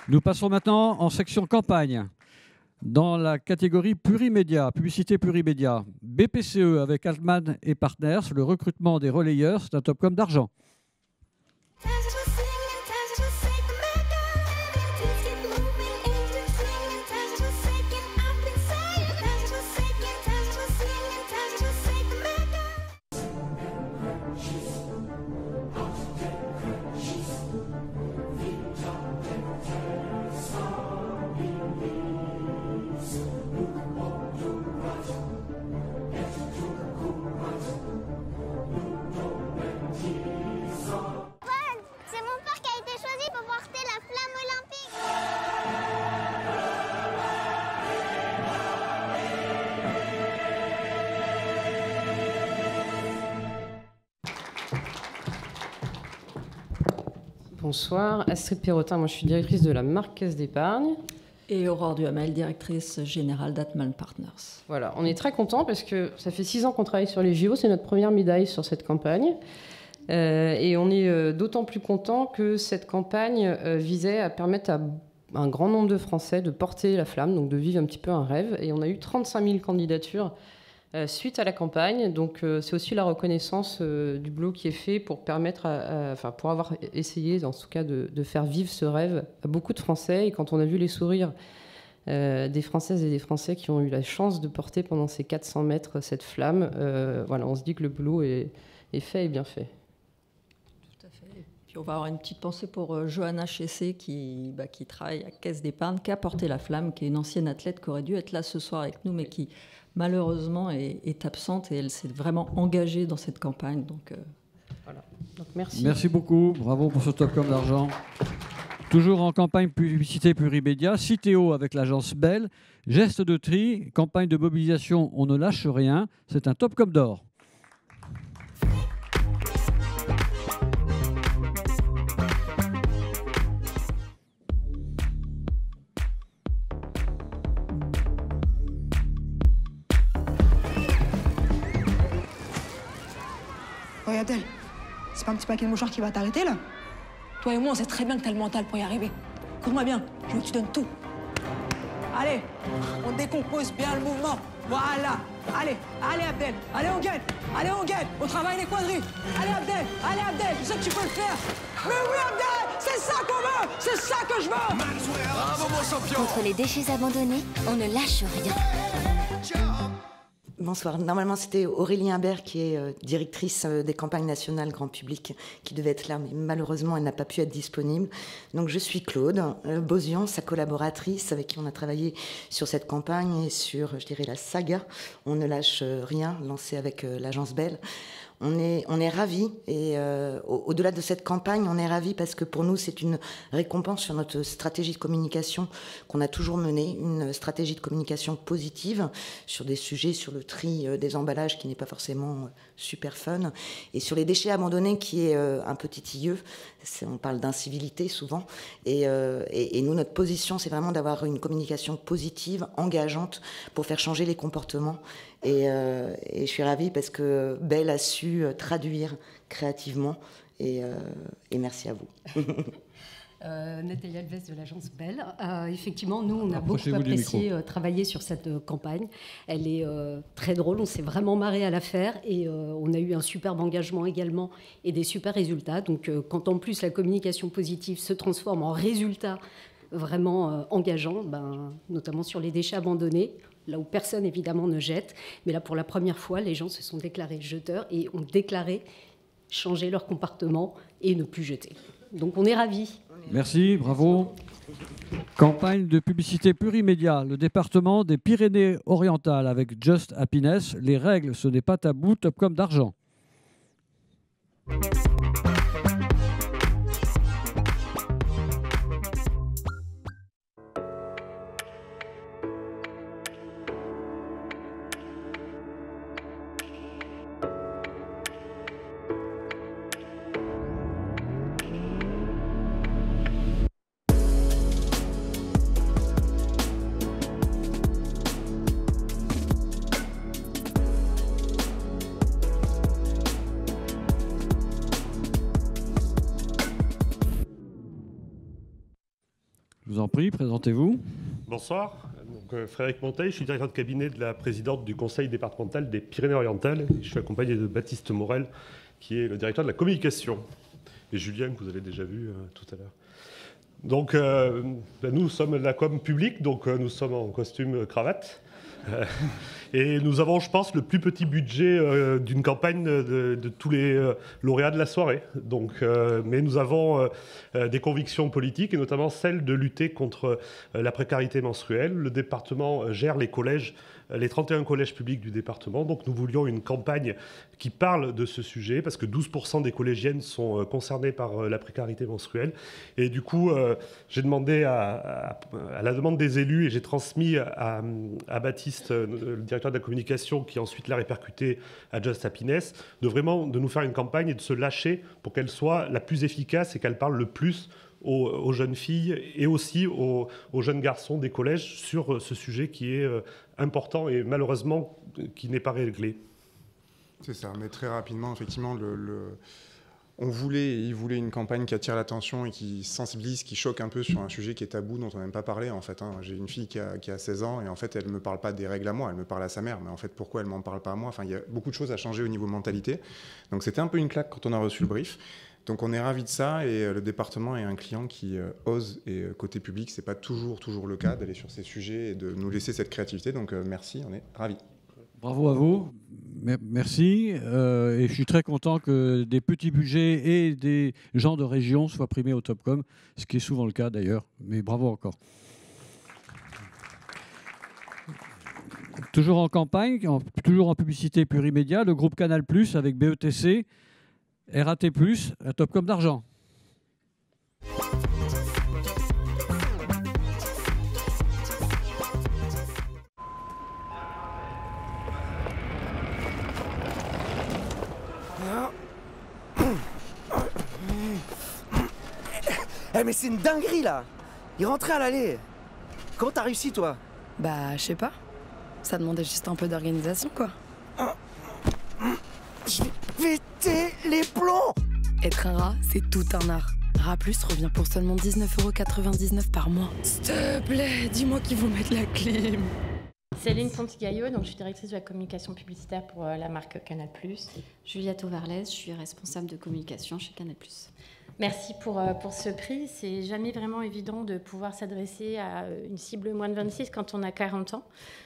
Nous passons maintenant en section campagne. Dans la catégorie plurimédia, publicité plurimédia, BPCE avec Altman et Partners, le recrutement des relayeurs, c'est un Topcom d'argent. Bonsoir, Astrid Perrotin, moi je suis directrice de la marque Caisse d'Épargne. Et Aurore Duhamel, directrice générale d'Atman Partners. Voilà, on est très contents parce que ça fait 6 ans qu'on travaille sur les JO, c'est notre première médaille sur cette campagne. Et on est d'autant plus contents que cette campagne visait à permettre à un grand nombre de Français de porter la flamme, donc de vivre un petit peu un rêve. Et on a eu 35 000 candidatures suite à la campagne. Donc c'est aussi la reconnaissance du boulot qui est fait pour permettre, pour avoir essayé, en tout cas, de faire vivre ce rêve à beaucoup de Français. Et quand on a vu les sourires des Françaises et des Français qui ont eu la chance de porter pendant ces 400 mètres cette flamme, voilà, on se dit que le boulot est fait et bien fait. Tout à fait. Et puis on va avoir une petite pensée pour Johanna Chessé qui travaille à Caisse d'Épargne, qui a porté la flamme, qui est une ancienne athlète qui aurait dû être là ce soir avec nous, mais qui malheureusement est absente, et elle s'est vraiment engagée dans cette campagne. Donc, voilà. Donc merci. Merci beaucoup, bravo pour ce Topcom d'argent. Toujours en campagne publicité plurimédia, Citeo avec l'agence Bell, geste de tri, campagne de mobilisation, on ne lâche rien, c'est un Topcom d'or. Oh, Abdel, c'est pas un petit paquet de mouchoirs qui va t'arrêter, là? Toi et moi, on sait très bien que t'as le mental pour y arriver. Écoute-moi bien, je veux que tu donnes tout. Allez, on décompose bien le mouvement. Voilà. Allez, allez, Abdel. Allez, on gagne. Allez, on gagne. On travaille les quadrilles. Allez, Abdel, je sais que tu peux le faire. Mais oui, Abdel, c'est ça qu'on veut. C'est ça que je veux. Bravo, mon champion. Contre les déchets abandonnés, on ne lâche rien. Bonsoir. Normalement, c'était Aurélie Imbert qui est directrice des campagnes nationales grand public qui devait être là, mais malheureusement, elle n'a pas pu être disponible. Donc, je suis Claude Bozian, sa collaboratrice, avec qui on a travaillé sur cette campagne et sur, je dirais, la saga « On ne lâche rien », lancée avec l'agence Bell. On est ravis, et au-delà de cette campagne, on est ravis parce que pour nous, c'est une récompense sur notre stratégie de communication qu'on a toujours menée, une stratégie de communication positive sur des sujets, sur le tri des emballages qui n'est pas forcément super fun, et sur les déchets abandonnés qui est un peu titilleux. On parle d'incivilité souvent, et nous, notre position, c'est vraiment d'avoir une communication positive, engageante, pour faire changer les comportements. Et je suis ravie parce que Bell a su traduire créativement, et merci à vous. Nathalie Alves de l'agence Bell. Effectivement, nous, on a beaucoup apprécié travailler sur cette campagne. Elle est très drôle, on s'est vraiment marré à la faire, et on a eu un superbe engagement également et des super résultats. Donc quand en plus la communication positive se transforme en résultats vraiment engageants, notamment sur les déchets abandonnés, là où personne évidemment ne jette, mais là pour la première fois, les gens se sont déclarés jeteurs et ont déclaré changer leur comportement et ne plus jeter. Donc on est ravis. Merci, bravo. Campagne de publicité plurimédia, le département des Pyrénées-Orientales avec Just Happiness. Les règles, ce n'est pas tabou, Topcom d'argent. Je vous en prie, présentez-vous. Bonsoir, donc, Frédéric Monteil, je suis directeur de cabinet de la présidente du conseil départemental des Pyrénées-Orientales. Je suis accompagné de Baptiste Morel, qui est le directeur de la communication, et Julien, que vous avez déjà vu tout à l'heure. Donc, nous sommes la com publique, donc nous sommes en costume cravate. Et nous avons, je pense, le plus petit budget d'une campagne de tous les lauréats de la soirée. Donc, mais nous avons des convictions politiques, et notamment celle de lutter contre la précarité menstruelle. Le département gère les collèges, les 31 collèges publics du département. Donc nous voulions une campagne qui parle de ce sujet, parce que 12% des collégiennes sont concernées par la précarité menstruelle. Et du coup, j'ai demandé à la demande des élus, et j'ai transmis à Baptiste, le directeur de la communication, qui ensuite l'a répercuté à Just Happiness, de nous faire une campagne et de se lâcher pour qu'elle soit la plus efficace et qu'elle parle le plus aux jeunes filles et aussi aux jeunes garçons des collèges sur ce sujet qui est important et malheureusement qui n'est pas réglé. C'est ça, mais très rapidement, effectivement, ils voulaient une campagne qui attire l'attention et qui sensibilise, qui choque un peu sur un sujet qui est tabou, dont on n'aime pas parler, en fait. J'ai une fille qui a 16 ans et en fait, elle ne me parle pas des règles à moi, elle me parle à sa mère. Mais en fait, pourquoi elle ne m'en parle pas à moi? Enfin, il y a beaucoup de choses à changer au niveau mentalité. Donc, c'était un peu une claque quand on a reçu le brief. Donc, on est ravis de ça et le département est un client qui ose. Et côté public, ce n'est pas toujours le cas d'aller sur ces sujets et de nous laisser cette créativité. Donc, merci, on est ravis. Bravo à vous. Merci. Et je suis très content que des petits budgets et des gens de région soient primés au Topcom, ce qui est souvent le cas d'ailleurs. Mais bravo encore. Toujours en campagne, toujours en publicité plurimédia, le groupe Canal+, avec BETC, RAT+, un Topcom d'argent. Eh mais c'est une dinguerie là! Il rentrait à l'allée! Comment t'as réussi toi? Bah je sais pas. Ça demandait juste un peu d'organisation quoi. Je vais péter les plombs! Être un rat, c'est tout un art. Rat Plus revient pour seulement 19,99 € par mois. S'il te plaît, dis-moi qu'ils vont mettre la clim. Céline Pontigaillot, donc je suis directrice de la communication publicitaire pour la marque Canal+. Julia Tovarlez, je suis responsable de communication chez Canal+. Merci pour ce prix. C'est jamais vraiment évident de pouvoir s'adresser à une cible moins de 26 quand on a 40 ans.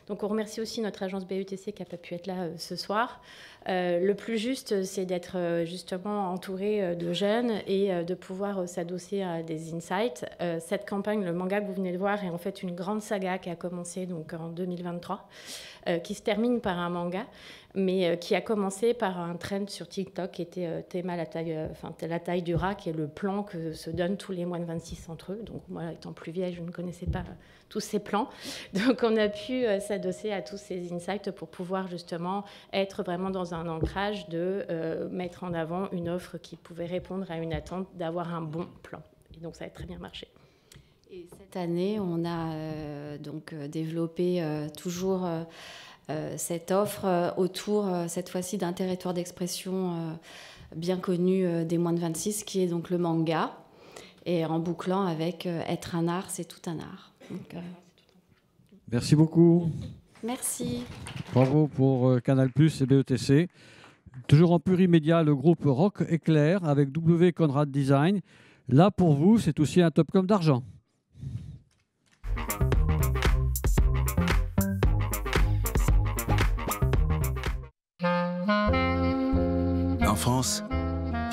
Donc on remercie aussi notre agence BETC qui n'a pas pu être là ce soir. Le plus juste, c'est d'être justement entouré de jeunes et de pouvoir s'adosser à des insights. Cette campagne, le manga que vous venez de voir, est en fait une grande saga qui a commencé donc en 2023, qui se termine par un manga, mais qui a commencé par un trend sur TikTok qui était Théma la taille du rat, qui est le plan que se donnent tous les moins de 26 entre eux. Donc moi, étant plus vieille, je ne connaissais pas tous ces plans. Donc on a pu s'adosser à tous ces insights pour pouvoir justement être vraiment dans un ancrage de mettre en avant une offre qui pouvait répondre à une attente d'avoir un bon plan. Et donc ça a très bien marché. Et cette année, on a donc développé toujours cette offre autour, cette fois-ci, d'un territoire d'expression bien connu des moins de 26, qui est donc le manga, et en bouclant avec être un art, c'est tout un art. Donc, merci beaucoup. Merci. Bravo pour Canal+ et BETC. Toujours en plurimédia, le groupe Rock Éclair avec W Conrad Design. Là, pour vous, c'est aussi un Topcom d'argent. En France,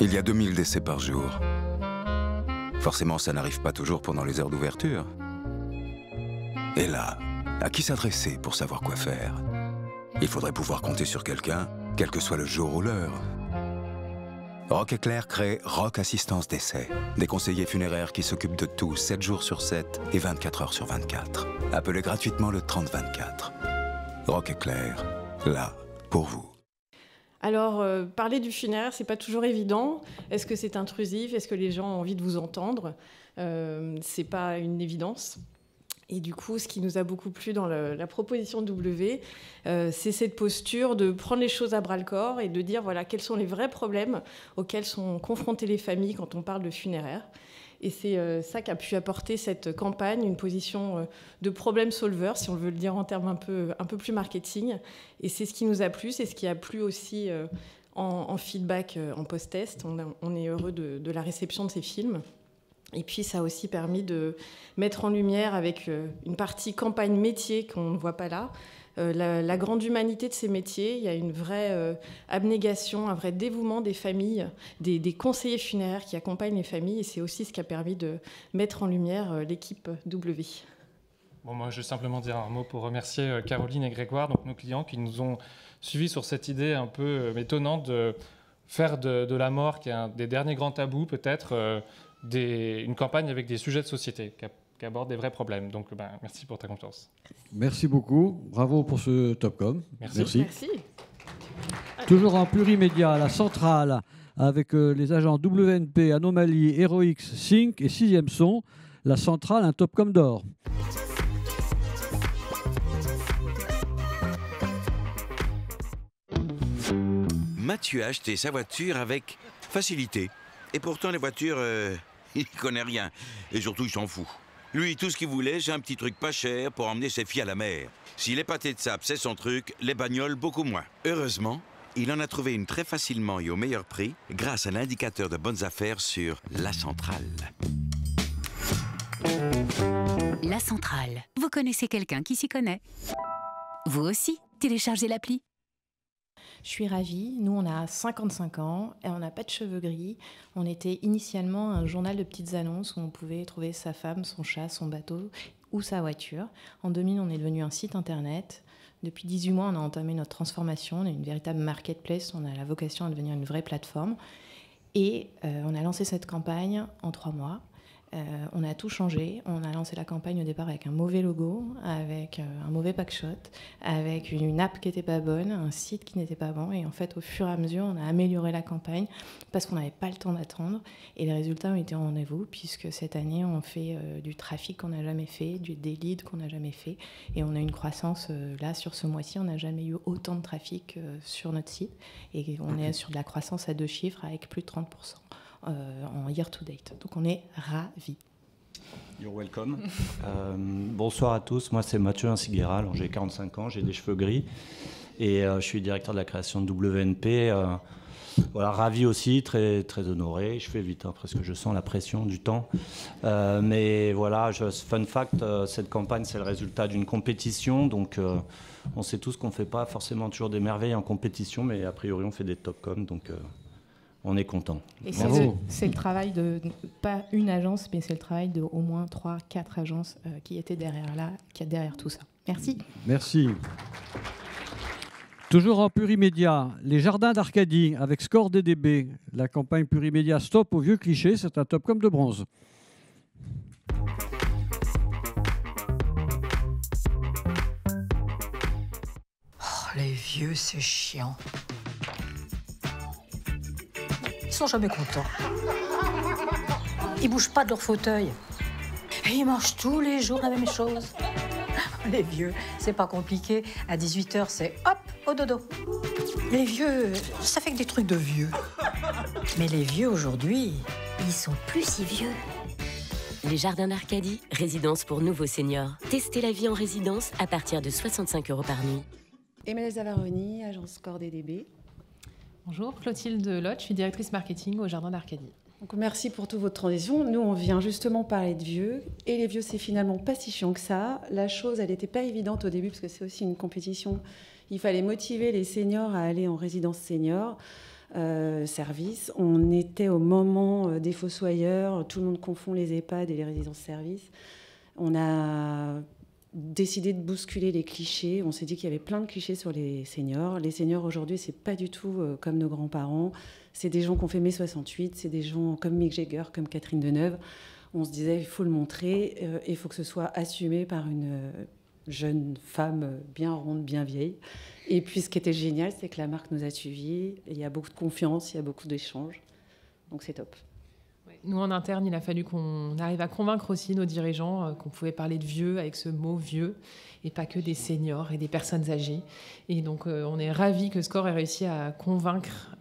il y a 2000 décès par jour. Forcément, ça n'arrive pas toujours pendant les heures d'ouverture. Et là, à qui s'adresser pour savoir quoi faire? Il faudrait pouvoir compter sur quelqu'un, quel que soit le jour ou l'heure. Rock Éclair crée Rock Assistance Décès. Des conseillers funéraires qui s'occupent de tout, 7 jours sur 7 et 24 heures sur 24. Appelez gratuitement le 3024. Rock Éclair, là, pour vous. Alors, parler du funéraire, c'est pas toujours évident. Est-ce que c'est intrusif? Est-ce que les gens ont envie de vous entendre? C'est pas une évidence. Et du coup, ce qui nous a beaucoup plu dans la proposition de W, c'est cette posture de prendre les choses à bras-le-corps et de dire voilà, quels sont les vrais problèmes auxquels sont confrontées les familles quand on parle de funéraire. Et c'est ça qu'a pu apporter cette campagne, une position de problem solver, si on veut le dire en termes un peu plus marketing. Et c'est ce qui nous a plu, c'est ce qui a plu aussi en feedback, en post-test. On est heureux de la réception de ces films. Et puis, ça a aussi permis de mettre en lumière, avec une partie campagne métier qu'on ne voit pas là, la grande humanité de ces métiers. Il y a une vraie abnégation, un vrai dévouement des familles, des conseillers funéraires qui accompagnent les familles. Et c'est aussi ce qui a permis de mettre en lumière l'équipe W. Bon, moi, je vais simplement dire un mot pour remercier Caroline et Grégoire, donc nos clients, qui nous ont suivis sur cette idée un peu étonnante de faire de la mort, qui est un des derniers grands tabous, peut-être, une campagne avec des sujets de société qui abordent des vrais problèmes. Donc, merci pour ta confiance. Merci beaucoup. Bravo pour ce Topcom. Merci. Toujours en plurimédia, la centrale, avec les agents WNP, Anomaly, Heroix, Sync et 6e Son. La centrale, un Topcom d'or. Mathieu a acheté sa voiture avec facilité. Et pourtant, les voitures, il connaît rien. Et surtout, il s'en fout. Lui, tout ce qu'il voulait, c'est un petit truc pas cher pour emmener ses filles à la mer. Si les pâtés de sable, c'est son truc, les bagnoles, beaucoup moins. Heureusement, il en a trouvé une très facilement et au meilleur prix grâce à l'indicateur de bonnes affaires sur La Centrale. La Centrale. Vous connaissez quelqu'un qui s'y connaît? Vous aussi, téléchargez l'appli. Je suis ravie. Nous, on a 55 ans et on n'a pas de cheveux gris. On était initialement un journal de petites annonces où on pouvait trouver sa femme, son chat, son bateau ou sa voiture. En 2000, on est devenu un site internet. Depuis 18 mois, on a entamé notre transformation. On est une véritable marketplace. On a la vocation à devenir une vraie plateforme. Et on a lancé cette campagne en 3 mois. On a tout changé. On a lancé la campagne au départ avec un mauvais logo, avec un mauvais packshot, avec une app qui n'était pas bonne, un site qui n'était pas bon. Et en fait, au fur et à mesure, on a amélioré la campagne parce qu'on n'avait pas le temps d'attendre. Et les résultats ont été au rendez-vous puisque cette année, on fait du trafic qu'on n'a jamais fait, des leads qu'on n'a jamais fait. Et on a une croissance, là, sur ce mois-ci, on n'a jamais eu autant de trafic sur notre site. Et on est sur de la croissance à 2 chiffres avec plus de 30%. En year to date. Donc on est ravis. You're welcome. Bonsoir à tous, moi c'est Mathieu Insiguera, j'ai 45 ans, j'ai des cheveux gris et je suis directeur de la création de WNP. Voilà, ravi aussi, très, très honoré. Je fais vite parce que je sens la pression du temps. Mais voilà, fun fact, cette campagne c'est le résultat d'une compétition, donc on sait tous qu'on ne fait pas forcément toujours des merveilles en compétition, mais a priori on fait des top-com, donc on est content. Et c'est le travail de, pas une agence, mais c'est le travail de au moins 3-4 agences qui étaient derrière tout ça. Merci. Merci. Toujours en plurimédia, les jardins d'Arcadie avec Score DDB. La campagne plurimédia Stop aux vieux clichés, c'est un Topcom de bronze. Oh, les vieux, c'est chiant. Ils sont jamais contents. Ils bougent pas de leur fauteuil. Et ils mangent tous les jours la même chose. Les vieux, c'est pas compliqué. À 18h, c'est hop, au dodo. Les vieux, ça fait que des trucs de vieux. Mais les vieux aujourd'hui, ils sont plus si vieux. Les Jardins d'Arcadie, résidence pour nouveaux seniors. Testez la vie en résidence à partir de 65 € par nuit. Emmanuelle Zavaroni, agence Score DDB. Bonjour, Clotilde Lotte, je suis directrice marketing au Jardin d'Arcadie. Donc, merci pour toute votre transition. Nous, on vient justement parler de vieux. Et les vieux, c'est finalement pas si chiant que ça. La chose, elle n'était pas évidente au début parce que c'est aussi une compétition. Il fallait motiver les seniors à aller en résidence senior service. On était au moment des fossoyeurs. Tout le monde confond les EHPAD et les résidences service. On a décidé de bousculer les clichés. On s'est dit qu'il y avait plein de clichés sur les seniors. Les seniors aujourd'hui, c'est pas du tout comme nos grands-parents. C'est des gens qui ont fait mai 68, c'est des gens comme Mick Jagger, comme Catherine Deneuve. On se disait, il faut le montrer, il faut que ce soit assumé par une jeune femme bien ronde, bien vieille. Et puis ce qui était génial, c'est que la marque nous a suivis. Il y a beaucoup de confiance, il y a beaucoup d'échanges. Donc c'est top. Nous, en interne, il a fallu qu'on arrive à convaincre aussi nos dirigeants qu'on pouvait parler de vieux avec ce mot vieux et pas que des seniors et des personnes âgées. Et donc, on est ravis que Score ait réussi à convaincre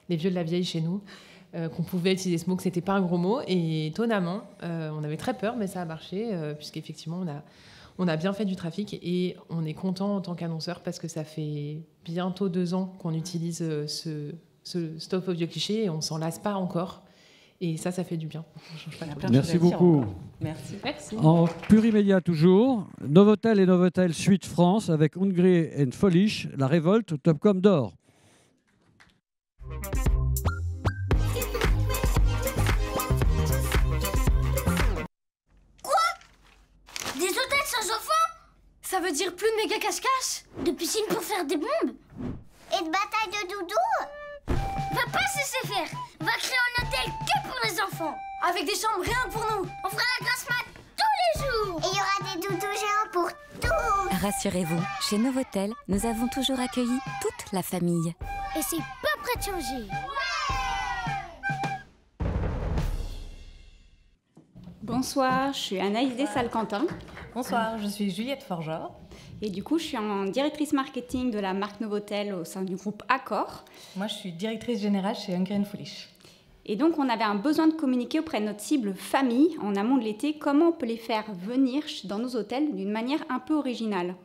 les vieux de la vieille chez nous qu'on pouvait utiliser ce mot, que c'était pas un gros mot. Et étonnamment, on avait très peur, mais ça a marché, puisqu'effectivement, on a bien fait du trafic et on est content en tant qu'annonceur parce que ça fait bientôt 2 ans qu'on utilise ce Stop au vieux cliché et on s'en lasse pas encore. Et ça fait du bien. Merci beaucoup. Merci. En plurimédia toujours, Novotel et Novotel Suite France avec Hungry and Foolish, la révolte Topcom d'or. Des hôtels sans enfants? Ça veut dire plus de méga cache-cache? De piscine pour faire des bombes? Et de bataille de doudou? Va pas se laisser faire. Va créer un hôtel que pour les enfants. Avec des chambres rien pour nous. On fera la grasse mat tous les jours. Et il y aura des doudous géants pour tous. Rassurez-vous, chez Novotel, nous avons toujours accueilli toute la famille. Et c'est pas prêt de changer. Bonsoir, je suis Anaïs Dessalles-Quentin. Bonsoir, je suis Juliette Forgeot. Et du coup, je suis en directrice marketing de la marque Novotel au sein du groupe Accor. Moi, je suis directrice générale chez Hungry and Foolish. Et donc, on avait un besoin de communiquer auprès de notre cible famille en amont de l'été. Comment on peut les faire venir dans nos hôtels d'une manière un peu originale?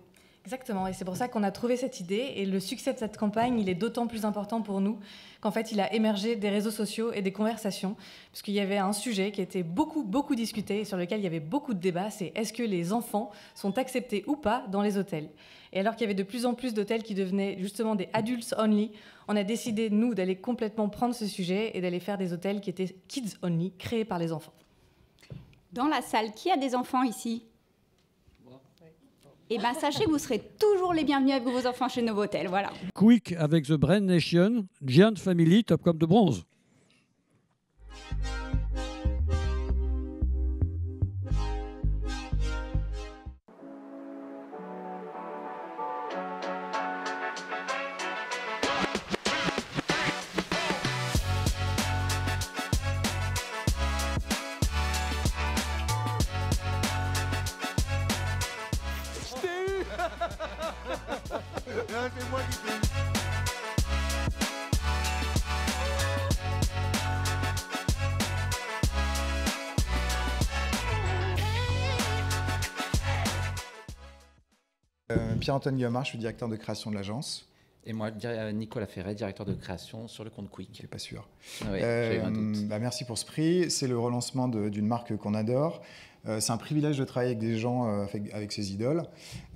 Exactement, et c'est pour ça qu'on a trouvé cette idée. Et le succès de cette campagne, il est d'autant plus important pour nous qu'en fait, il a émergé des réseaux sociaux et des conversations, puisqu'il y avait un sujet qui était beaucoup discuté et sur lequel il y avait beaucoup de débats, c'est est-ce que les enfants sont acceptés ou pas dans les hôtels? Et alors qu'il y avait de plus en plus d'hôtels qui devenaient justement des adults only, on a décidé, nous, d'aller complètement prendre ce sujet et d'aller faire des hôtels qui étaient kids only, créés par les enfants. Dans la salle, qui a des enfants ici? Eh bien, sachez que vous serez toujours les bienvenus avec vos enfants chez Novotel, voilà. Quick avec The Brand Nation, Giant Family, Topcom de bronze. C'est moi qui t'ai eu. Pierre-Antoine Guillaumard, je suis directeur de création de l'agence. Et moi, Nicolas Ferret, directeur de création sur le compte Quick. Je ne suis pas sûr. Oui, j'ai eu un doute. Merci pour ce prix. C'est le relancement d'une marque qu'on adore. C'est un privilège de travailler avec des gens, avec ses idoles.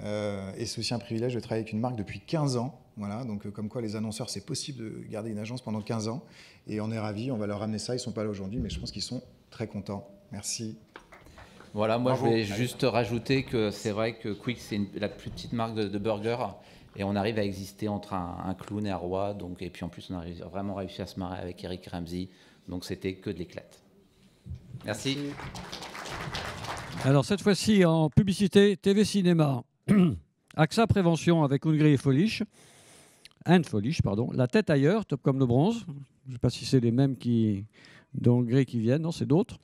Et c'est aussi un privilège de travailler avec une marque depuis 15 ans. Voilà, donc comme quoi les annonceurs, c'est possible de garder une agence pendant 15 ans. Et on est ravis, on va leur ramener ça. Ils ne sont pas là aujourd'hui, mais je pense qu'ils sont très contents. Merci. Voilà, moi Bravo. je vais juste rajouter que c'est vrai que Quick, c'est la plus petite marque de burger. Et on arrive à exister entre un clown et un roi. Donc, et puis en plus, on a vraiment réussi à se marrer avec Eric Ramsey. Donc c'était que de l'éclate. Merci. Alors cette fois-ci en publicité TV Cinéma, AXA Prévention avec Hungry et Foolish, La Tête ailleurs, Topcom de bronze. Je ne sais pas si c'est les mêmes d'Hungry qui viennent, non, c'est d'autres.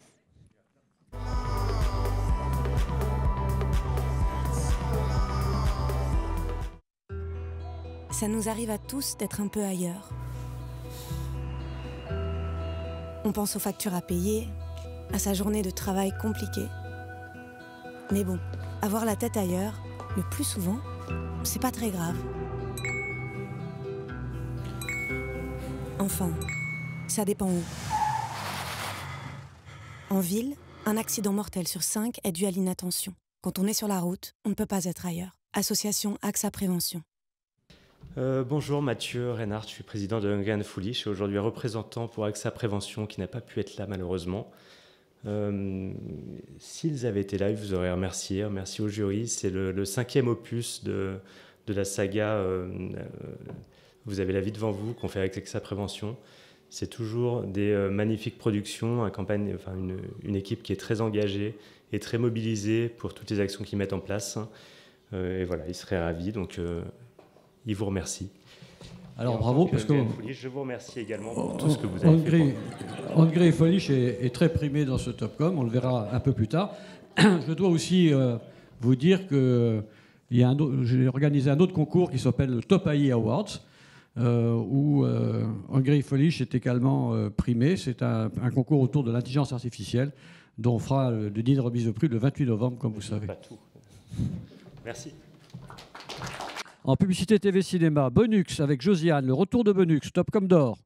Ça nous arrive à tous d'être un peu ailleurs. On pense aux factures à payer, à sa journée de travail compliquée. Mais bon, avoir la tête ailleurs, le plus souvent, c'est pas très grave. Enfin, ça dépend où. En ville, un accident mortel sur 5 est dû à l'inattention. Quand on est sur la route, on ne peut pas être ailleurs. Association AXA Prévention. Bonjour, Mathieu Reynard, je suis président de Hungry and Foolish et aujourd'hui représentant pour AXA Prévention qui n'a pas pu être là malheureusement. S'ils avaient été là, ils vous auraient remercié. Merci au jury. C'est le 5e opus de la saga Vous avez la vie devant vous qu'on fait avec AXA Prévention. C'est toujours des magnifiques productions, une équipe qui est très engagée et très mobilisée pour toutes les actions qu'ils mettent en place. Et voilà, ils seraient ravis. Donc, il vous remercie. Alors bravo, parce que je vous remercie également pour tout ce que vous avez fait. Hungry et Foolish est très primé dans ce Topcom, on le verra un peu plus tard. Je dois aussi vous dire que j'ai organisé un autre concours qui s'appelle le Top AI Awards. où Hungry Foolish est également primé. C'est un concours autour de l'intelligence artificielle dont on fera le dîner de remise de prix le 28 novembre, comme vous savez. Pas tout. Merci. En publicité TV cinéma, Bonux avec Josiane, le retour de Bonux, top comme d'or.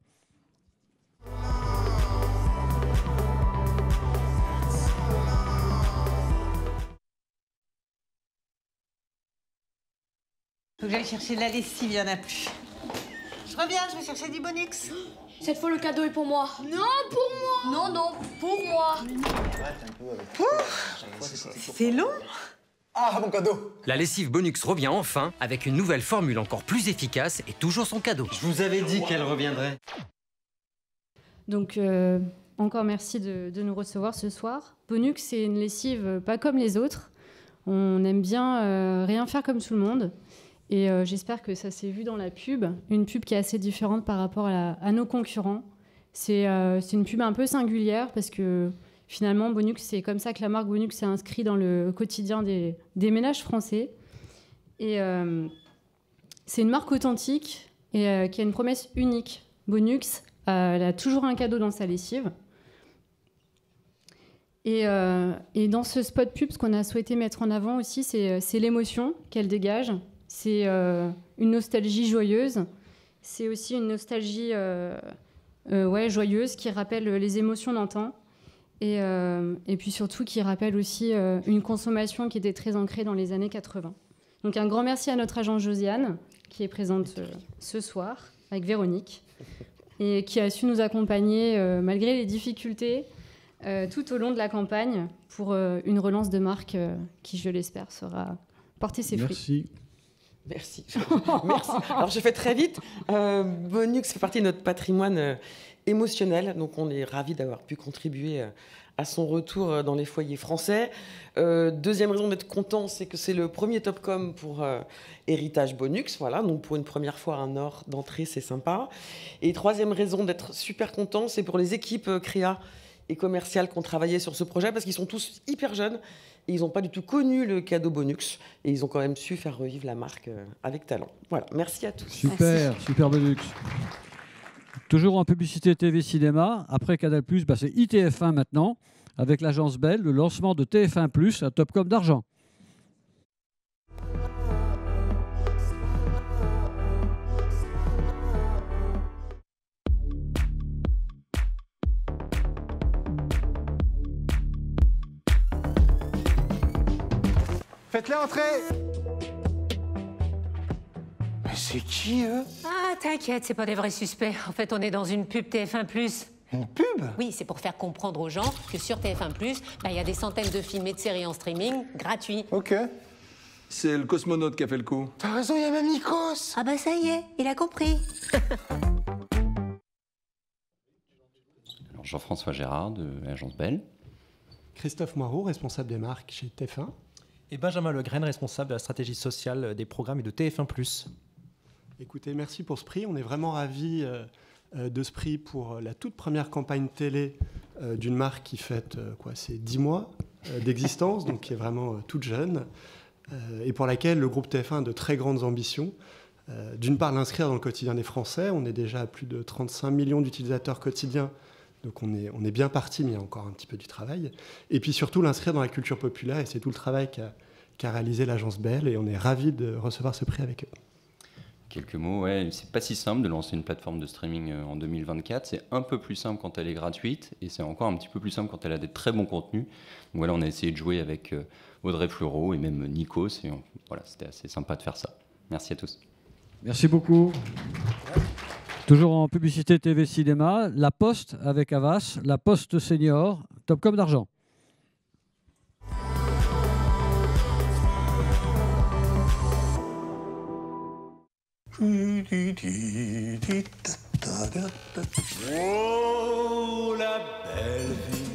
Faut que j'aille chercher de la lessive, il n'y en a plus. Je reviens, je vais chercher du Bonux. Cette fois, le cadeau est pour moi. Non, pour moi. Non, non, pour moi. C'est long. Ah, mon cadeau! La lessive Bonux revient enfin avec une nouvelle formule encore plus efficace et toujours son cadeau. Je vous avais dit qu'elle reviendrait. Donc, encore merci de nous recevoir ce soir. Bonux, c'est une lessive pas comme les autres. On aime bien rien faire comme tout le monde. Et j'espère que ça s'est vu dans la pub. Une pub qui est assez différente par rapport à nos concurrents. C'est une pub un peu singulière parce que finalement, Bonux, c'est comme ça que la marque Bonux s'est inscrite dans le quotidien des ménages français. Et c'est une marque authentique et qui a une promesse unique. Bonux, elle a toujours un cadeau dans sa lessive. Et dans ce spot pub, ce qu'on a souhaité mettre en avant aussi, c'est l'émotion qu'elle dégage. C'est une nostalgie joyeuse. C'est aussi une nostalgie joyeuse qui rappelle les émotions d'antan. Et puis surtout qui rappelle aussi une consommation qui était très ancrée dans les années 80. Donc un grand merci à notre agent Josiane, qui est présente ce soir, avec Véronique, et qui a su nous accompagner malgré les difficultés tout au long de la campagne pour une relance de marque qui, je l'espère, sera porter ses fruits. Merci. Merci. Alors je fais très vite. Bonux fait partie de notre patrimoine émotionnel, donc on est ravis d'avoir pu contribuer à son retour dans les foyers français. Deuxième raison d'être content, c'est que c'est le premier Topcom pour Héritage Bonux, voilà, donc pour une première fois un or d'entrée, c'est sympa. Et troisième raison d'être super content, c'est pour les équipes créa et commerciales qui ont travaillé sur ce projet, parce qu'ils sont tous hyper jeunes et ils n'ont pas du tout connu le cadeau Bonux et ils ont quand même su faire revivre la marque avec talent. Voilà, merci à tous. Super, merci. Super Bonux. Toujours en publicité TV cinéma, après Canal+, c'est ITF1 maintenant, avec l'agence Bell, le lancement de TF1+, un Topcom d'argent. Faites-les entrer! Mais c'est qui, eux? Ah, t'inquiète, c'est pas des vrais suspects. En fait, on est dans une pub TF1+. Une pub? Oui, c'est pour faire comprendre aux gens que sur TF1+, il y a des centaines de films et de séries en streaming gratuits. Ok. C'est le cosmonaute qui a fait le coup. T'as raison, il y a même Nikos! Ah bah ça y est, il a compris. Alors Jean-François Gérard de l'agence Bell. Christophe Moirot, responsable des marques chez TF1. Et Benjamin Legraine, responsable de la stratégie sociale des programmes et de TF1+. Écoutez, merci pour ce prix. On est vraiment ravis de ce prix pour la toute première campagne télé d'une marque qui fête c'est 10 mois d'existence, donc qui est vraiment toute jeune, et pour laquelle le groupe TF1 a de très grandes ambitions. D'une part, l'inscrire dans le quotidien des Français. On est déjà à plus de 35 millions d'utilisateurs quotidiens, donc on est bien parti, mais il y a encore un petit peu du travail. Et puis surtout, l'inscrire dans la culture populaire, et c'est tout le travail qu'a réalisé l'agence Bell, et on est ravis de recevoir ce prix avec eux. Quelques mots, ouais, c'est pas si simple de lancer une plateforme de streaming en 2024. C'est un peu plus simple quand elle est gratuite, et c'est encore un petit peu plus simple quand elle a des très bons contenus. Donc voilà, on a essayé de jouer avec Audrey Fleurot et même Nikos, et voilà, c'était assez sympa de faire ça. Merci à tous. Merci beaucoup. Toujours en publicité TV cinéma, La Poste avec Havas, La Poste Senior, Topcom d'argent. Oh, la belle vie,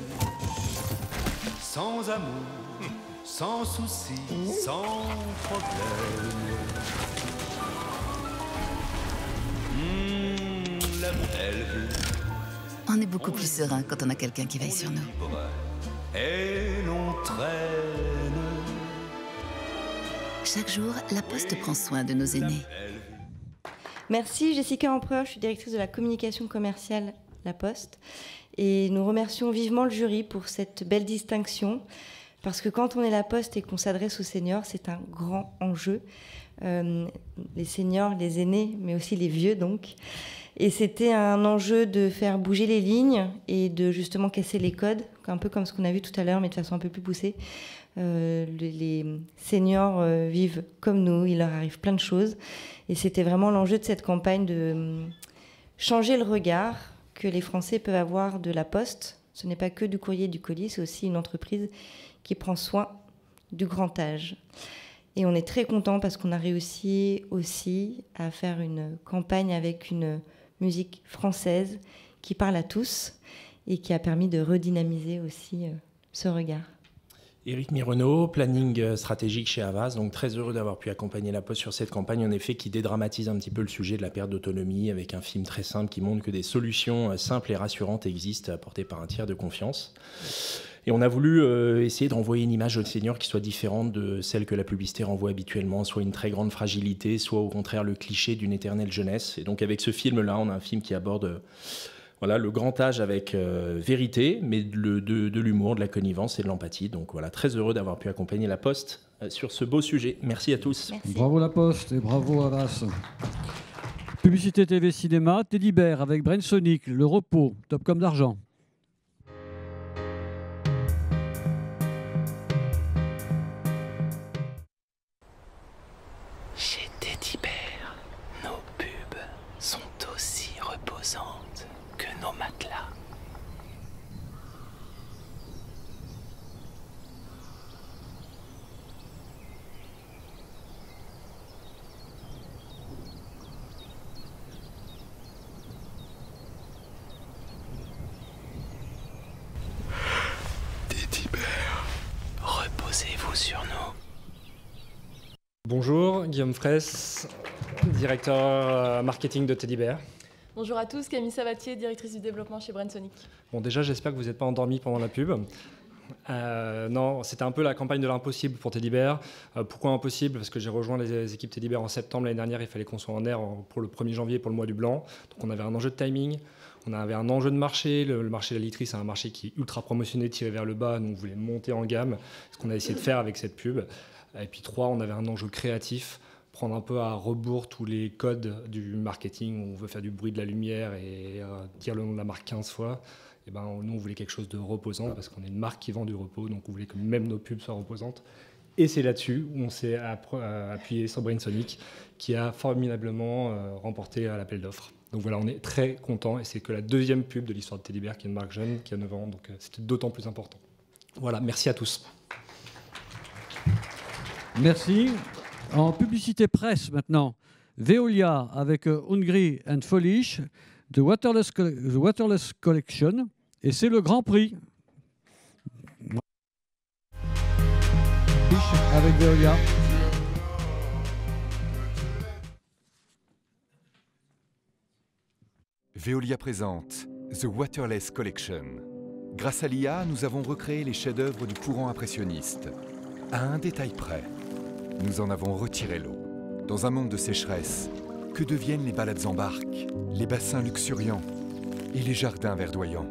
sans amour, sans soucis, sans problème. La belle vie. On est beaucoup plus serein quand on a quelqu'un qui veille sur nous. Et l'on traîne. Chaque jour, La Poste prend soin de nos aînés. Merci Jessica Empereur, je suis directrice de la communication commerciale La Poste. Et nous remercions vivement le jury pour cette belle distinction. Parce que quand on est La Poste et qu'on s'adresse aux seniors, c'est un grand enjeu. Les seniors, les aînés, mais aussi les vieux donc. Et c'était un enjeu de faire bouger les lignes et de justement casser les codes, un peu comme ce qu'on a vu tout à l'heure, mais de façon un peu plus poussée. Les seniors vivent comme nous, il leur arrive plein de choses. Et c'était vraiment l'enjeu de cette campagne de changer le regard que les Français peuvent avoir de La Poste. Ce n'est pas que du courrier et du colis, c'est aussi une entreprise qui prend soin du grand âge. Et on est très content parce qu'on a réussi aussi à faire une campagne avec une musique française qui parle à tous et qui a permis de redynamiser aussi ce regard. Éric Mironneau, planning stratégique chez Havas, donc très heureux d'avoir pu accompagner La Poste sur cette campagne, en effet, qui dédramatise un petit peu le sujet de la perte d'autonomie, avec un film très simple qui montre que des solutions simples et rassurantes existent, apportées par un tiers de confiance. Et on a voulu essayer de renvoyer une image aux seniors qui soit différente de celle que la publicité renvoie habituellement, soit une très grande fragilité, soit au contraire le cliché d'une éternelle jeunesse. Et donc avec ce film-là, on a un film qui aborde voilà, le grand âge avec vérité, mais de l'humour, de la connivence et de l'empathie. Donc voilà, très heureux d'avoir pu accompagner La Poste sur ce beau sujet. Merci à tous. Merci. Bravo La Poste et bravo Havas. Publicité TV Cinéma, Teddy Bear avec Brainsonic, Le Repos, Top comme d'argent. Chez Teddy Bear, nos pubs sont aussi reposantes que nos matelas. Teddy Bear, reposez-vous sur nous. Bonjour, Guillaume Fraisse, directeur marketing de Teddy Bear. Bonjour à tous, Camille Sabatier, directrice du développement chez Brainsonic. Bon, déjà, j'espère que vous n'êtes pas endormis pendant la pub. Non, c'était un peu la campagne de l'impossible pour Teddy Bear. Pourquoi impossible? Parce que j'ai rejoint les équipes Teddy Bear en septembre l'année dernière. Il fallait qu'on soit en air pour le 1er janvier, pour le mois du blanc. Donc on avait un enjeu de timing, on avait un enjeu de marché. Le marché de la literie, c'est un marché qui est ultra promotionné, tiré vers le bas. Donc on voulait monter en gamme, ce qu'on a essayé de faire avec cette pub. Et puis 3, on avait un enjeu créatif, prendre un peu à rebours tous les codes du marketing. On veut faire du bruit de la lumière et dire le nom de la marque 15 fois. Et ben, nous, on voulait quelque chose de reposant parce qu'on est une marque qui vend du repos, donc on voulait que même nos pubs soient reposantes. Et c'est là-dessus où on s'est appuyé sur Brainsonic, qui a formidablement remporté l'appel d'offres. Donc voilà, on est très contents et c'est que la deuxième pub de l'histoire de Teddy Bear, qui est une marque jeune, qui a 9 ans, donc c'était d'autant plus important. Voilà, merci à tous. Merci. En publicité presse maintenant, Veolia avec Hungry and Foolish, The Waterless Collection, et c'est le Grand Prix. Avec Veolia. Veolia présente The Waterless Collection. Grâce à l'IA, nous avons recréé les chefs-d'œuvre du courant impressionniste. À un détail près, nous en avons retiré l'eau. Dans un monde de sécheresse, que deviennent les balades en barque, les bassins luxuriants et les jardins verdoyants?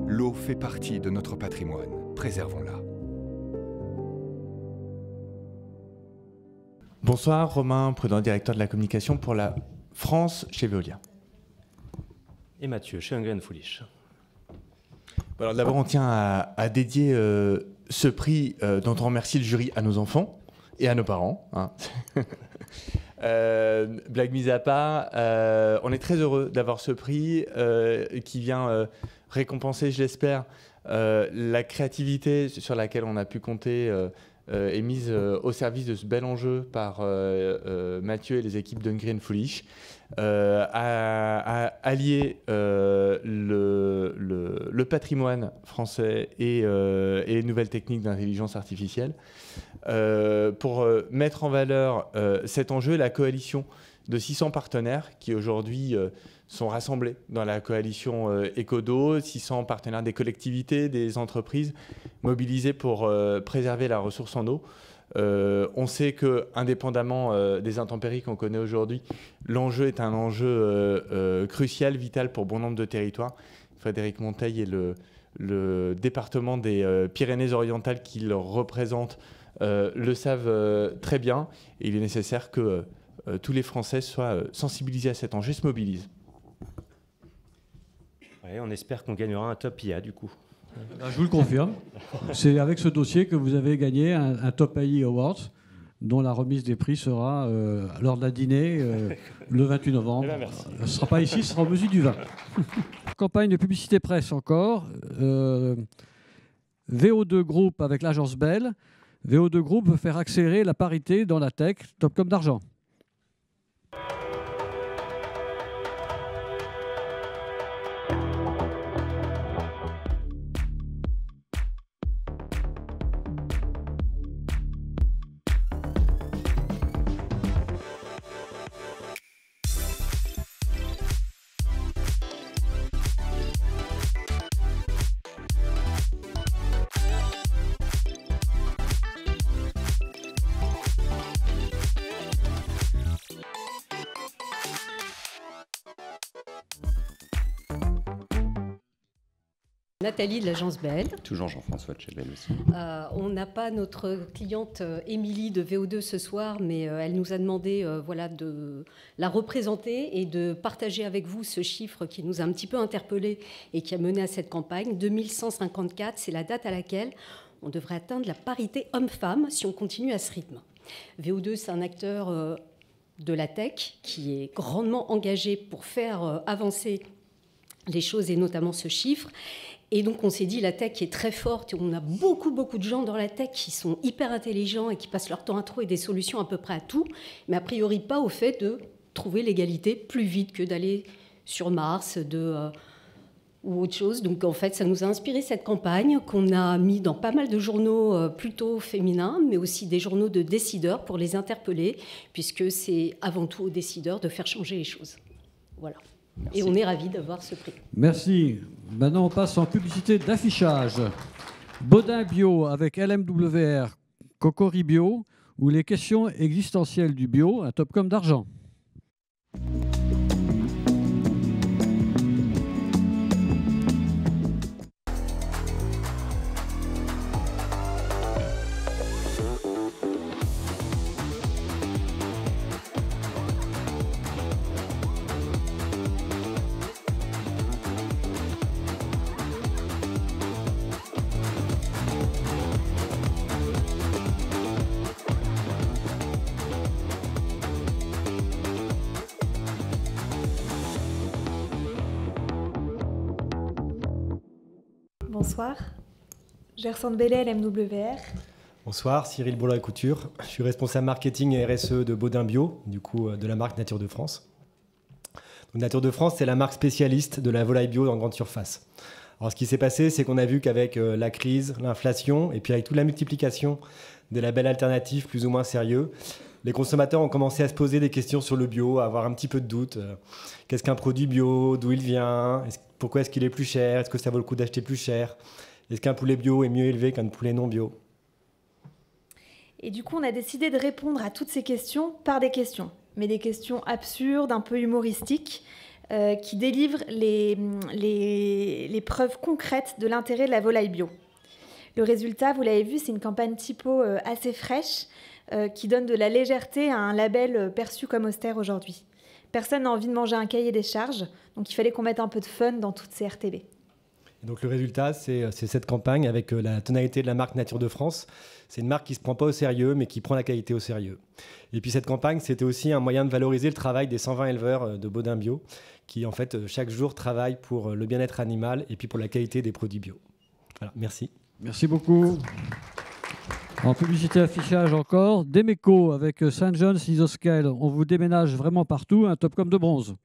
L'eau fait partie de notre patrimoine. Préservons-la. Bonsoir, Romain Prudent, directeur de la communication pour la France chez Veolia. Et Mathieu, chez Hungry and Foolish. Alors d'abord, on tient à dédier ce prix dont on remercie le jury à nos enfants et à nos parents. Hein. Blague mise à part, on est très heureux d'avoir ce prix qui vient récompenser, je l'espère, la créativité sur laquelle on a pu compter est mise au service de ce bel enjeu par Mathieu et les équipes d'Hungry and Foolish, à allier le patrimoine français et les nouvelles techniques d'intelligence artificielle pour mettre en valeur cet enjeu, la coalition de 600 partenaires qui aujourd'hui sont rassemblés dans la coalition Ecodo, 600 partenaires des collectivités, des entreprises mobilisés pour préserver la ressource en eau. On sait que, indépendamment des intempéries qu'on connaît aujourd'hui, l'enjeu est un enjeu crucial, vital pour bon nombre de territoires. Frédéric Monteil et le département des Pyrénées-Orientales qu'il représente le savent très bien. Et il est nécessaire que tous les Français soient sensibilisés à cet enjeu et se mobilisent. Ouais, on espère qu'on gagnera un top IA du coup. Je vous le confirme. C'est avec ce dossier que vous avez gagné un Top AI Awards, dont la remise des prix sera lors d'un dîner le 28 novembre. Eh ben, merci. Ce ne sera pas ici, ce sera au Musée du Vin. Campagne de publicité presse encore. VO2 Group avec l'agence Bell. VO2 Group veut faire accélérer la parité dans la tech, top comme d'argent. Nathalie de l'agence Bell. Toujours Jean-François de chez Bell aussi. On n'a pas notre cliente Émilie de VO2 ce soir, mais elle nous a demandé de la représenter et de partager avec vous ce chiffre qui nous a un petit peu interpellés et qui a mené à cette campagne. 2154, c'est la date à laquelle on devrait atteindre la parité homme-femme si on continue à ce rythme. VO2, c'est un acteur de la tech qui est grandement engagé pour faire avancer les choses et notamment ce chiffre. Et donc, on s'est dit, la tech est très forte. On a beaucoup de gens dans la tech qui sont hyper intelligents et qui passent leur temps à trouver des solutions à peu près à tout, mais a priori pas au fait de trouver l'égalité plus vite que d'aller sur Mars ou autre chose. Donc, en fait, ça nous a inspiré cette campagne qu'on a mis dans pas mal de journaux plutôt féminins, mais aussi des journaux de décideurs pour les interpeller, puisque c'est avant tout aux décideurs de faire changer les choses. Voilà. Merci. Et on est ravis d'avoir ce prix. Merci. Maintenant, on passe en publicité d'affichage. Baudin Bio avec LMWR, Cocori Bio, ou les questions existentielles du bio, un top comme d'argent. Bonsoir, Gerson Bellet, LMWR. Bonsoir, Cyril Boulard-Couture. Je suis responsable marketing et RSE de Baudin Bio, du coup de la marque Nature de France. Donc, Nature de France, c'est la marque spécialiste de la volaille bio en grande surface. Alors, ce qui s'est passé, c'est qu'on a vu qu'avec la crise, l'inflation, et puis avec toute la multiplication des labels alternatifs plus ou moins sérieux, les consommateurs ont commencé à se poser des questions sur le bio, à avoir un petit peu de doute. Qu'est-ce qu'un produit bio? D'où il vient? Pourquoi est-ce qu'il est plus cher? Est-ce que ça vaut le coup d'acheter plus cher? Est-ce qu'un poulet bio est mieux élevé qu'un poulet non bio? Et du coup, on a décidé de répondre à toutes ces questions par des questions, mais des questions absurdes, un peu humoristiques, qui délivrent les preuves concrètes de l'intérêt de la volaille bio. Le résultat, vous l'avez vu, c'est une campagne typo assez fraîche, qui donne de la légèreté à un label perçu comme austère aujourd'hui. Personne n'a envie de manger un cahier des charges, donc il fallait qu'on mette un peu de fun dans toutes ces RTB. Et donc le résultat, c'est cette campagne avec la tonalité de la marque Nature de France. C'est une marque qui ne se prend pas au sérieux, mais qui prend la qualité au sérieux. Et puis cette campagne, c'était aussi un moyen de valoriser le travail des 120 éleveurs de Baudin Bio, qui en fait chaque jour travaillent pour le bien-être animal et puis pour la qualité des produits bio. Voilà, merci. Merci beaucoup. En publicité affichage encore, Demeco avec St. John's Isoscale. On vous déménage vraiment partout, un top comme de bronze.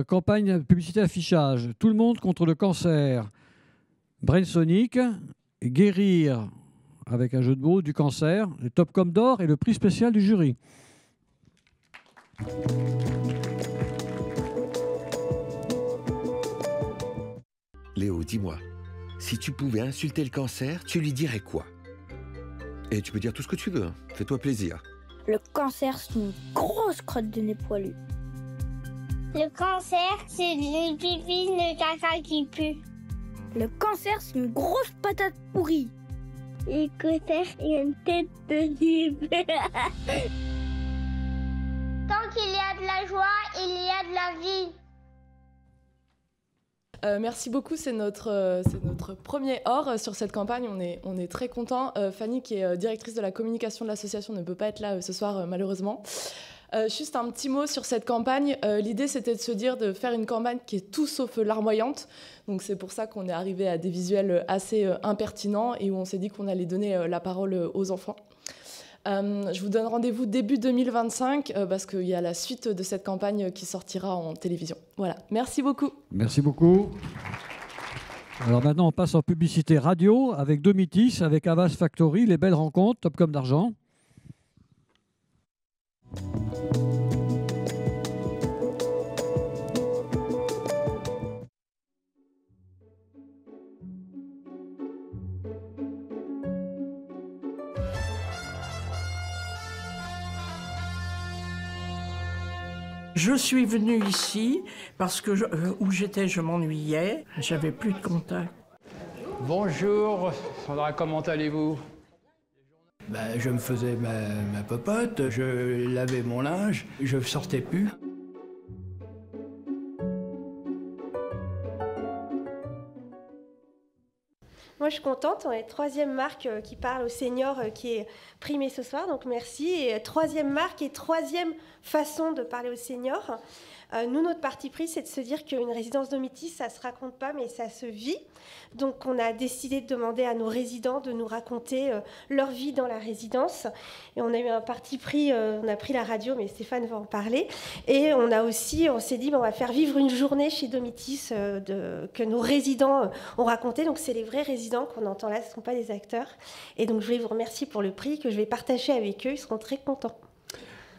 Campagne publicité affichage. Tout le monde contre le cancer. Brainsonic. Guérir, avec un jeu de mots, du cancer. Le Topcom d'or et le prix spécial du jury. Léo, dis-moi, si tu pouvais insulter le cancer, tu lui dirais quoi? Et tu peux dire tout ce que tu veux, hein. Fais-toi plaisir. Le cancer, c'est une grosse crotte de nez poilu. Le cancer, c'est le pipi, le caca qui pue. Le cancer, c'est une grosse patate pourrie. Le cancer, il a une tête de jupe. Tant qu'il y a de la joie, il y a de la vie. Merci beaucoup, c'est notre premier or sur cette campagne, on est très contents. Fanny, qui est directrice de la communication de l'association, ne peut pas être là ce soir malheureusement. Juste un petit mot sur cette campagne. L'idée, c'était de se dire de faire une campagne qui est tout sauf larmoyante. Donc c'est pour ça qu'on est arrivé à des visuels assez impertinents et où on s'est dit qu'on allait donner la parole aux enfants. Je vous donne rendez-vous début 2025 parce qu'il y a la suite de cette campagne qui sortira en télévision. Voilà, merci beaucoup. Merci beaucoup. Alors maintenant, on passe en publicité radio avec Domitis, avec Havas Factory, les belles rencontres, Topcom d'argent. Je suis venue ici parce que où j'étais, je m'ennuyais, j'avais plus de contact. Bonjour, Sandra, comment allez-vous? Je me faisais ma popote, je lavais mon linge, je sortais plus. Moi, je suis contente. On est troisième marque qui parle aux seniors qui est primée ce soir, donc merci. Et troisième marque et troisième façon de parler aux seniors. Nous, notre parti pris, c'est de se dire qu'une résidence Domitis, ça ne se raconte pas, mais ça se vit. Donc, on a décidé de demander à nos résidents de nous raconter leur vie dans la résidence. Et on a eu un parti pris, on a pris la radio, mais Stéphane va en parler. Et on s'est dit, on va faire vivre une journée chez Domitis que nos résidents ont raconté. Donc, c'est les vrais résidents qu'on entend là, ce ne sont pas des acteurs. Et donc, je voulais vous remercier pour le prix que je vais partager avec eux. Ils seront très contents.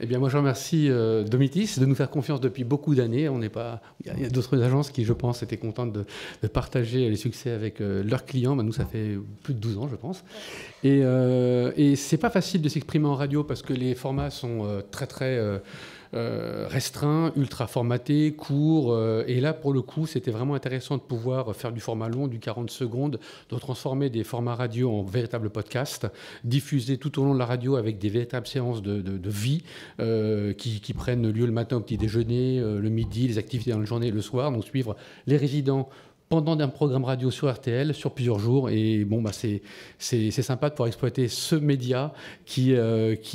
Eh bien, moi, je remercie Domitis de nous faire confiance depuis beaucoup d'années. Il y a d'autres agences qui, je pense, étaient contentes de partager les succès avec leurs clients. Nous, ça fait plus de 12 ans, je pense. Et c'est pas facile de s'exprimer en radio parce que les formats sont très restreints, ultra formatés, courts. Et là, pour le coup, c'était vraiment intéressant de pouvoir faire du format long, du 40 secondes, de transformer des formats radio en véritables podcasts, diffuser tout au long de la radio avec des véritables séances de vie qui prennent lieu le matin au petit déjeuner, le midi, les activités dans la journée et le soir. Donc suivre les résidents pendant un programme radio sur RTL sur plusieurs jours. Et c'est sympa de pouvoir exploiter ce média qui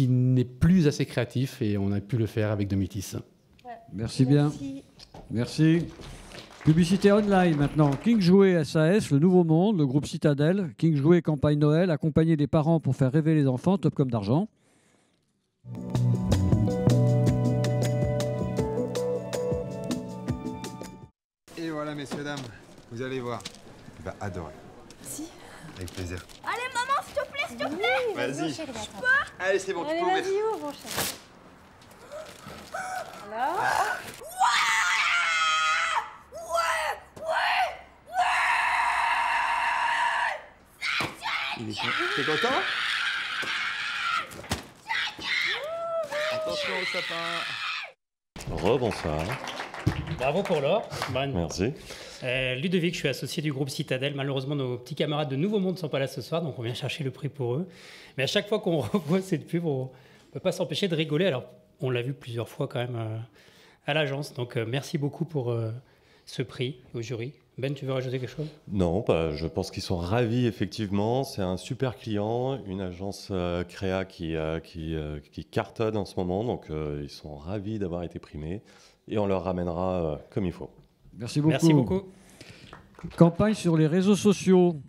n'est plus assez créatif et on a pu le faire avec Domitis. Merci bien. Merci. Publicité online maintenant. King Jouet SAS, le Nouveau Monde, le groupe Citadel. King Jouet campagne Noël, accompagner les parents pour faire rêver les enfants, Topcom d'argent. Et voilà, messieurs, dames. Vous allez voir. Il va adorer. Si. Avec plaisir. Allez, maman, s'il te plaît, s'il te plaît. Vas-y. Je peux. Allez, c'est bon, tu peux ouvrir. Vas-y, ouvre, mon chéri. Alors. T'es content? Attention au sapin. Rebonsoir. Bravo pour l'or. Merci. Ludovic, je suis associé du groupe Citadel. Malheureusement, nos petits camarades de Nouveau Monde ne sont pas là ce soir, donc on vient chercher le prix pour eux. Mais à chaque fois qu'on revoit cette pub, on ne peut pas s'empêcher de rigoler. Alors, on l'a vu plusieurs fois quand même à l'agence. Donc, merci beaucoup pour ce prix au jury. Ben, tu veux rajouter quelque chose? Non, je pense qu'ils sont ravis, effectivement. C'est un super client, une agence créa qui cartonne en ce moment. Donc, ils sont ravis d'avoir été primés. Et on leur ramènera comme il faut. Merci beaucoup. Merci beaucoup. Campagne sur les réseaux sociaux.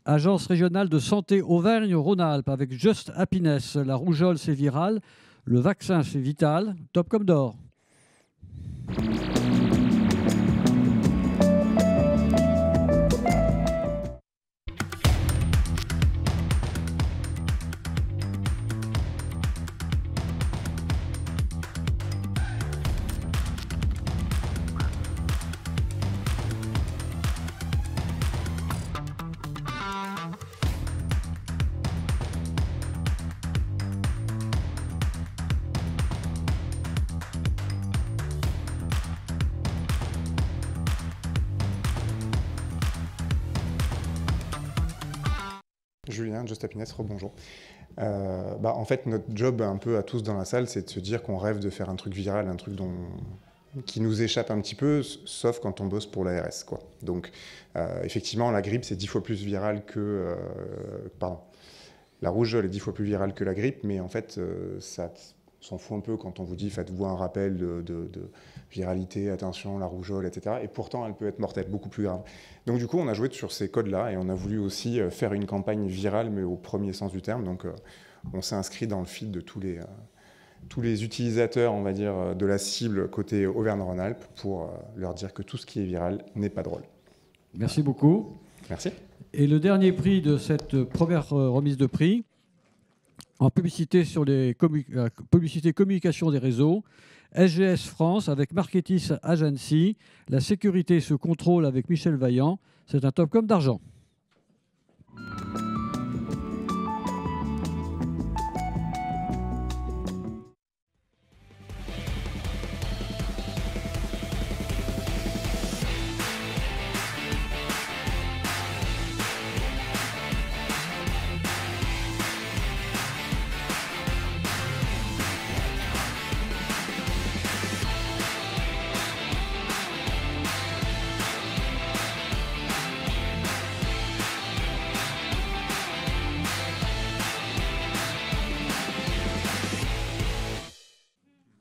Agence régionale de santé Auvergne-Rhône-Alpes avec Just Happiness. La rougeole, c'est viral. Le vaccin, c'est vital. Topcom d'or. Julien, Just Happiness, rebonjour. En fait, notre job un peu à tous dans la salle, c'est de se dire qu'on rêve de faire un truc viral, un truc qui nous échappe un petit peu, sauf quand on bosse pour l'ARS, quoi. Donc, effectivement, la grippe, c'est 10 fois plus viral que... la rougeole est 10 fois plus virale que la grippe, mais en fait, ça s'en fout un peu quand on vous dit faites-vous un rappel de viralité, attention, la rougeole, etc. Et pourtant, elle peut être mortelle, beaucoup plus grave. Donc du coup, on a joué sur ces codes-là et on a voulu aussi faire une campagne virale, mais au premier sens du terme. Donc on s'est inscrit dans le feed de tous les utilisateurs, on va dire, de la cible côté Auvergne-Rhône-Alpes pour leur dire que tout ce qui est viral n'est pas drôle. Merci beaucoup. Merci. Et le dernier prix de cette première remise de prix, en publicité sur les publicité communication des réseaux, SGS France avec Marketis Agency, la sécurité se contrôle avec Michel Vaillant. C'est un Topcom d'argent.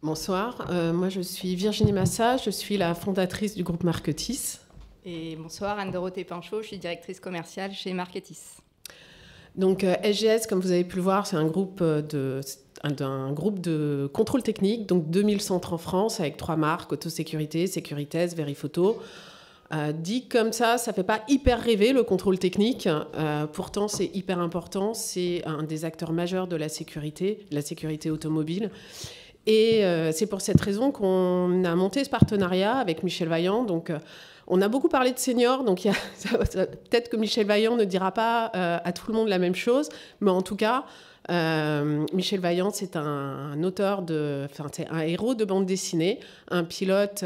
Bonsoir, moi je suis Virginie Massa, je suis la fondatrice du groupe Marketis. Et bonsoir, Anne-Dorothée Pinchot, je suis directrice commerciale chez Marketis. Donc SGS, comme vous avez pu le voir, c'est un groupe de contrôle technique, donc 2000 centres en France avec 3 marques, Autosécurité, Sécuritez, Veriphoto. Dit comme ça fait pas hyper rêver le contrôle technique, pourtant c'est hyper important, c'est un des acteurs majeurs de la sécurité automobile. Et c'est pour cette raison qu'on a monté ce partenariat avec Michel Vaillant. Donc, on a beaucoup parlé de seniors, donc peut-être que Michel Vaillant ne dira pas à tout le monde la même chose, mais en tout cas, Michel Vaillant, c'est un auteur c'est un héros de bande dessinée, un pilote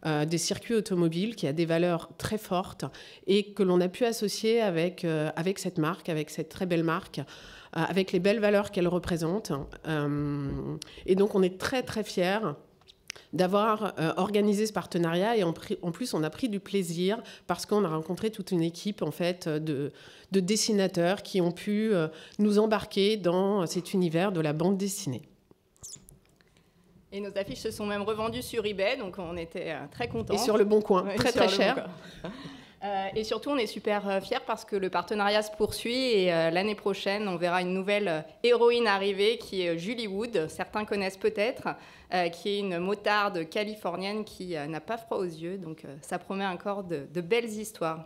des circuits automobiles qui a des valeurs très fortes et que l'on a pu associer avec cette marque, avec cette très belle marque, avec les belles valeurs qu'elle représente. Et donc, on est très, très fiers d'avoir organisé ce partenariat. Et en plus, on a pris du plaisir parce qu'on a rencontré toute une équipe en fait, de dessinateurs qui ont pu nous embarquer dans cet univers de la bande dessinée. Et nos affiches se sont même revendues sur eBay, donc on était très contents. Et sur Le Bon Coin, très, très cher. Et surtout, on est super fiers parce que le partenariat se poursuit et l'année prochaine, on verra une nouvelle héroïne arriver qui est Julie Wood, certains connaissent peut-être, qui est une motarde californienne qui n'a pas froid aux yeux, donc ça promet encore de belles histoires.